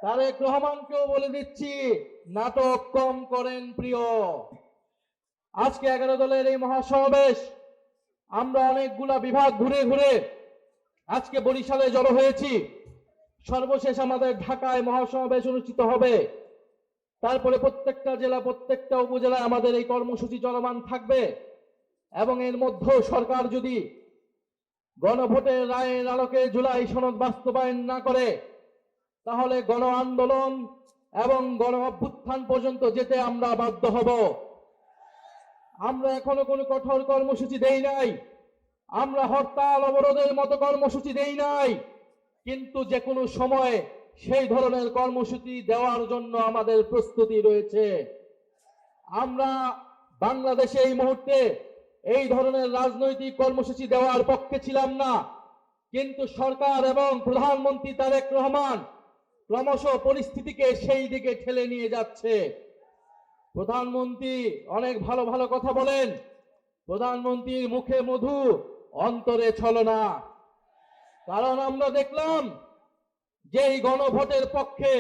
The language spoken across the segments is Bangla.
তারেক রহমানকেও বলে দিচ্ছি, নাটক কম করেন প্রিয়। আজকে 11 দলের এই মহাসমাবেশ, আমরা অনেকগুলা বিভাগ ঘুরে ঘুরে আজকে বরিশালে জড়ো হয়েছি। সর্বশেষ আমাদের ঢাকায় মহাসমাবেশ অনুষ্ঠিত হবে। তারপরে প্রত্যেকটা জেলা, প্রত্যেকটা উপজেলায় আমাদের এই কর্মসূচি চলমান থাকবে। এবং এর মধ্যেও সরকার যদি গণভোটের রায়ের আলোকে জুলাই সনদ বাস্তবায়ন না করে, তাহলে গণ আন্দোলন এবং গণ অভ্যুত্থান পর্যন্ত যেতে আমরা বাধ্য হব। আমরা এখনো কোনো কঠোর কর্মসূচি দেই নাই, আমরা হরতাল অবরোধের মতো কর্মসূচি দেই নাই, কিন্তু যে কোনো সময় সেই ধরনের কর্মসূচি দেওয়ার জন্য আমাদের প্রস্তুতি রয়েছে। আমরা বাংলাদেশে এই মুহূর্তে এই ধরনের রাজনৈতিক কর্মসূচি দেওয়ার পক্ষে ছিলাম না, কিন্তু সরকার এবং প্রধানমন্ত্রী তারেক রহমান ক্রমশ পরিস্থিতিকে সেই দিকে ঠেলে নিয়ে যাচ্ছে। প্রধানমন্ত্রী অনেক ভালো ভালো কথা বলেন, প্রধানমন্ত্রীর মুখে মধু অন্তরে ছলনা। কারণ আমরা দেখলাম যেই গণভোটের পক্ষে,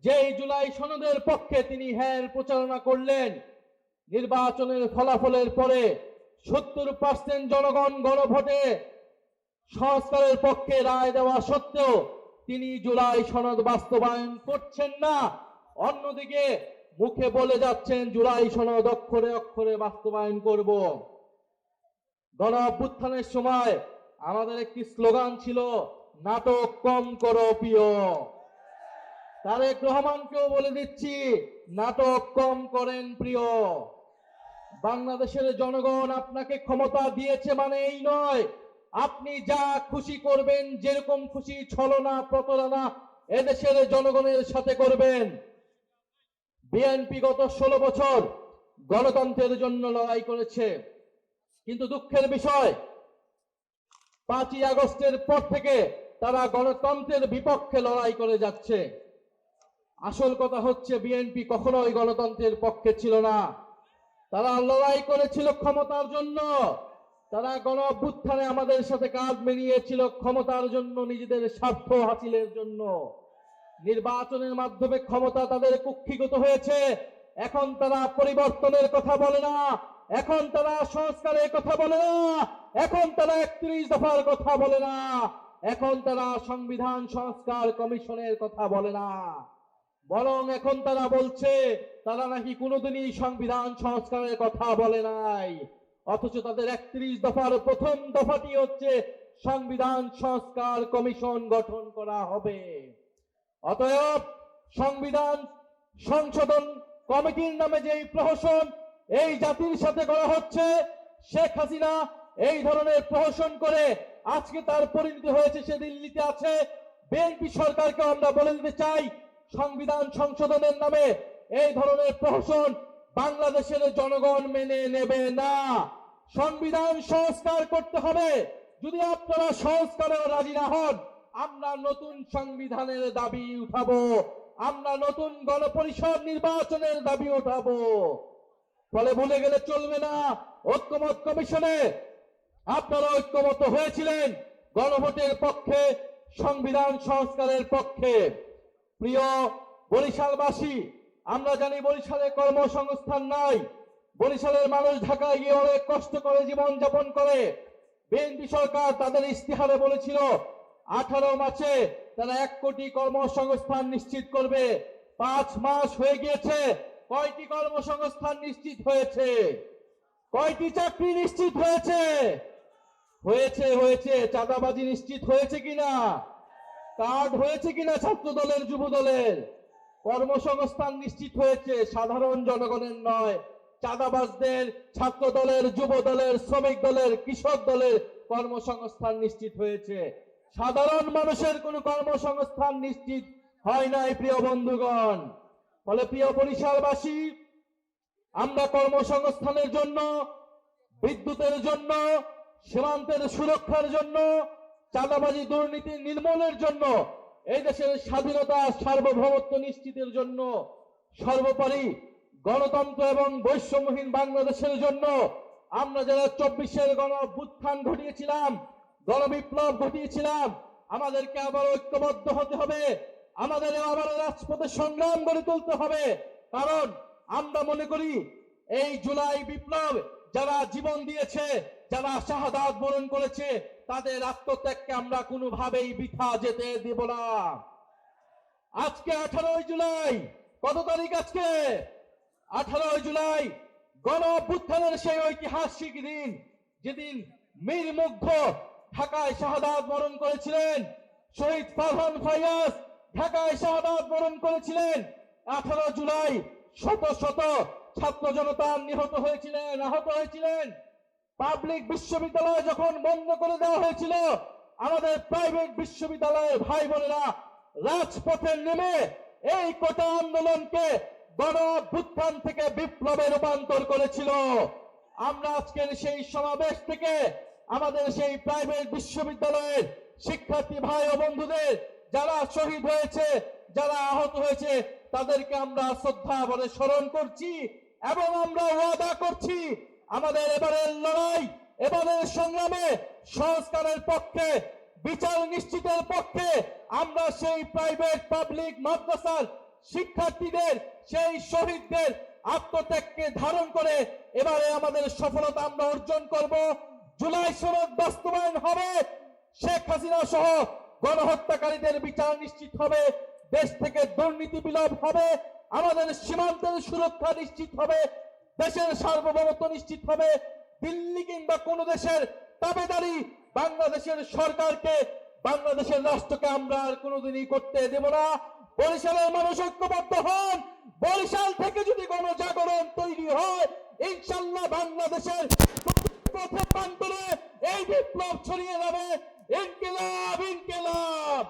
যেই জুলাই সনদের পক্ষে তিনি প্রচারণা করলেন, নির্বাচনের ফলাফলের পরে 70% জনগণ গণভোটে সংস্কারের পক্ষে রায় দেওয়া সত্ত্বেও তিনি জুলাই সনদ বাস্তবায়ন করছেন না। অন্যদিকে মুখে বলে যাচ্ছেন জুলাই সনদ অক্ষরে অক্ষরে বাস্তবায়ন করব। গণ অভ্যুত্থানের সময় আমাদের একটি স্লোগান ছিল, নাটক কম করো প্রিয়। তারেক রহমানকেও বলে দিচ্ছি, নাটক কম করেন প্রিয়। বাংলাদেশের জনগণ আপনাকে ক্ষমতা দিয়েছে মানে এই নয় আপনি যা খুশি করবেন, যেরকম খুশি ছলনা প্রতারণা এদেশের জনগণের সাথে করবেন। বিএনপি গত 16 বছর গণতন্ত্রের জন্য লড়াই করেছে, কিন্তু দুঃখের বিষয় 5ই আগস্টের পর থেকে তারা গণতন্ত্রের বিপক্ষে লড়াই করে যাচ্ছে। আসল কথা হচ্ছে বিএনপি কখনোই গণতন্ত্রের পক্ষে ছিল না, তারা লড়াই করেছিল ক্ষমতার জন্য। তারা গণ অভ্যুত্থানে আমাদের সাথে কাঁধ মিলিয়েছিল ক্ষমতার জন্য, নিজেদের স্বার্থ হাসিলের জন্য। নির্বাচনের মাধ্যমে ক্ষমতা তাদের কুক্ষিগত হয়েছে। এখন তারা পরিবর্তনের কথা বলে না, এখন তারা সংস্কারের কথা বলে না, এখন তারা 31 দফার কথা বলে না, এখন তারা সংবিধান সংস্কার কমিশনের কথা বলে না, বরং এখন তারা বলছে তারা নাকি কোনোদিনই সংবিধান সংস্কারের কথা বলে নাই। অথচ তাদের 31 দফার প্রথম দফাটি হচ্ছে সংবিধান সংস্কার কমিশন গঠন করা হবে। অতএব সংবিধান সংশোধন কমিটির নামে যেই প্রহসন এই জাতির সাথে করা হচ্ছে, শেখ হাসিনা এই ধরনের প্রহসন করে আজকে তার পরিণতি হয়েছে সে দিল্লিতে আছে। বিএনপি সরকারকে আমরা বলে দিতে চাই, সংবিধান সংশোধনের নামে এই ধরনের প্রহসন বাংলাদেশের জনগণ মেনে নেবে না। সংবিধান সংস্কার করতে হবে। যদি আপনারা সংস্কারে রাজি না হন, আমরা নতুন সংবিধানের দাবি উঠাবো, আমরা নতুন গণপরিষদ নির্বাচনের দাবি উঠাবো। ফলে ভুলে গেলে চলবে না, ঐক্যমত কমিশনে আপনারা ঐক্যমত হয়েছিলেন গণভোটের পক্ষে, সংবিধান সংস্কারের পক্ষে। প্রিয় বরিশালবাসী, আমরা জানি বরিশালে কর্মসংস্থান নাই, বরিশালের মানুষ ঢাকায় গিয়ে অনেক কষ্ট করে জীবন যাপন করে। বিএনপি সরকার তাদের ইস্তিহারে বলেছিল 18 মাসে তারা 1 কোটি কর্মসংস্থান নিশ্চিত করবে। 5 মাস হয়ে গিয়েছে, কয়টি কর্মসংস্থান নিশ্চিত হয়েছে? কয়টি চাকরি নিশ্চিত হয়েছে? হয়েছে চাঁদাবাজি নিশ্চিত হয়েছে কিনা? কার্ড হয়েছে কিনা ছাত্র দলের, যুব দলের? কর্মসংস্থান নিশ্চিত হয়েছে, সাধারণ জনগণের নয়, চাঁদাবাজদের, ছাত্র দলের, যুব দলের, শ্রমিক দলের, কৃষক দলের কর্মসংস্থান নিশ্চিত হয়েছে। সাধারণ মানুষের কোনো কর্মসংস্থান নিশ্চিত হয় নাই প্রিয় বন্ধুগণ। ফলে প্রিয় বরিশালবাসী, আমরা কর্মসংস্থানের জন্য, বিদ্যুতের জন্য, সীমান্তের সুরক্ষার জন্য, চাঁদাবাজি দুর্নীতি নির্মূলের জন্য, এই দেশের স্বাধীনতা সার্বভৌমত্ব নিশ্চিতের জন্য, সর্বোপরি গণতন্ত্র এবং বৈষম্যহীন বাংলাদেশের জন্য আমরা যারা 24-এর গণ অভ্যুত্থান ঘটিয়েছিলাম, গণবিপ্লব ঘটিয়েছিলাম, আমাদেরকে আবার ঐক্যবদ্ধ হতে হবে। আমাদের আবার রাজপথে সংগ্রাম গড়ে তুলতে হবে। কারণ আমরা মনে করি এই জুলাই বিপ্লব যারা জীবন দিয়েছে, যারা শাহাদাত বরণ করেছে, তাদের আত্মত্যাগকে আমরা কোনোভাবেই বৃথা যেতে দেব না। আজকে 18 জুলাই, কত তারিখ আজকে? 18 জুলাই গণ অভ্যুত্থানের সেই ঐতিহাসিক দিন, যেদিন মীর মুগ্ধ ঢাকায় শাহাদাত বরণ করেছিলেন, শহীদ ফারহান ফায়াজ ঢাকায় শাহাদাত বরণ করেছিলেন। 18 জুলাই শত শত ছাত্র জনতা নিহত হয়েছিলেন, আহত হয়েছিলেন। পাবলিক বিশ্ববিদ্যালয় যখন বন্ধ করে দেওয়া হয়েছিল, আমাদের প্রাইভেট বিশ্ববিদ্যালয়ের ভাই বোনেরা রাজপথে নেমে এই কোটা আন্দোলনকে গণ অভ্যুত্থান থেকে বিপ্লবে রূপান্তর করেছিল। আমরা আজকের সেই সমাবেশ থেকে আমাদের সেই প্রাইভেট বিশ্ববিদ্যালয়ের শিক্ষার্থী ভাই ও বন্ধুদের যারা শহীদ হয়েছে, যারা আহত হয়েছে, তাদেরকে আমরা শ্রদ্ধা ভরে স্মরণ করছি এবং আমরা ওয়াদা করছি আমাদের এবারের লড়াই, এবারের সংগ্রামে সংস্কারের পক্ষে, বিচার নিশ্চিতের পক্ষে আমরা সেই প্রাইভেট পাবলিক মাদ্রাসার শিক্ষার্থীদের, সেই শহীদদের আত্মত্যাগকে ধারণ করে এবারে আমাদের সফলতা আমরা অর্জন করব। জুলাই সনদ বাস্তবায়ন হবে, শেখ হাসিনা সহ গণহত্যাকারীদের বিচার নিশ্চিত হবে, দেশ থেকে দুর্নীতি বিলোপ হবে, আমাদের সীমান্তের সুরক্ষা নিশ্চিত হবে, দেশের সার্বভৌমত্ব নিশ্চিত হবে। দিল্লি কিংবা কোন দেশের তাবেদারি বাংলাদেশের সরকারকে, বাংলাদেশের রাষ্ট্রকে আমরা আর কোনোদিনই করতে দেব না। বরিশালের মানুষ ঐক্যবদ্ধ হন। বরিশাল থেকে যদি গণজাগরণ তৈরি হয়, ইনশাল্লাহ বাংলাদেশের পথে প্রান্তরে এই বিপ্লব ছড়িয়ে যাবে। ইনকিলাব, ইনকিলাব,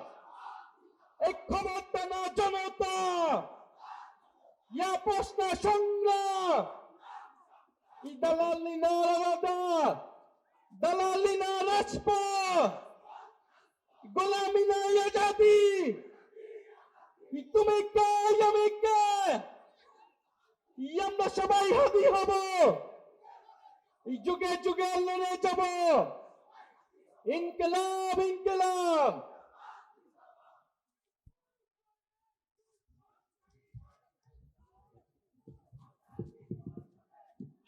এই ক্ষমতা না জনতা, ইয়া প্রশ্ন সংগ্রাম, দালালি না রাজা, দালালি না রাজপথ, গোলামি না আজাদি। তুমি কে, আমি কে? আমরা সবাই হাদি হব, এই যুগে যুগে লড়ে যাব। ইনকিলাব, ইনকিলাব।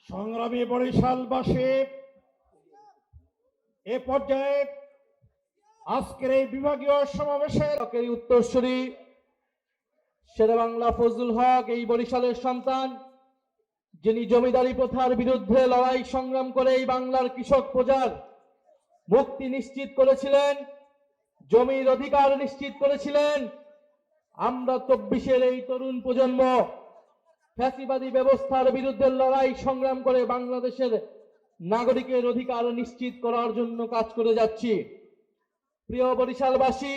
সংগ্রামী বরিশালবাসী, এ পর্যায়ে আজকের এই বিভাগীয় সমাবেশের উত্তরসূরি শেরেবাংলা ফজলুল হক, এই বরিশালের সন্তান, যিনি জমিদারি প্রথার বিরুদ্ধে লড়াই সংগ্রাম করে এই বাংলার কৃষক প্রজার মুক্তি নিশ্চিত করেছিলেন, জমির অধিকার নিশ্চিত করেছিলেন। আমরা 24-এর এই তরুণ প্রজন্ম ফ্যাসিবাদী ব্যবস্থার বিরুদ্ধে লড়াই সংগ্রাম করে বাংলাদেশের নাগরিকের অধিকার নিশ্চিত করার জন্য কাজ করে যাচ্ছি। প্রিয় বরিশালবাসী,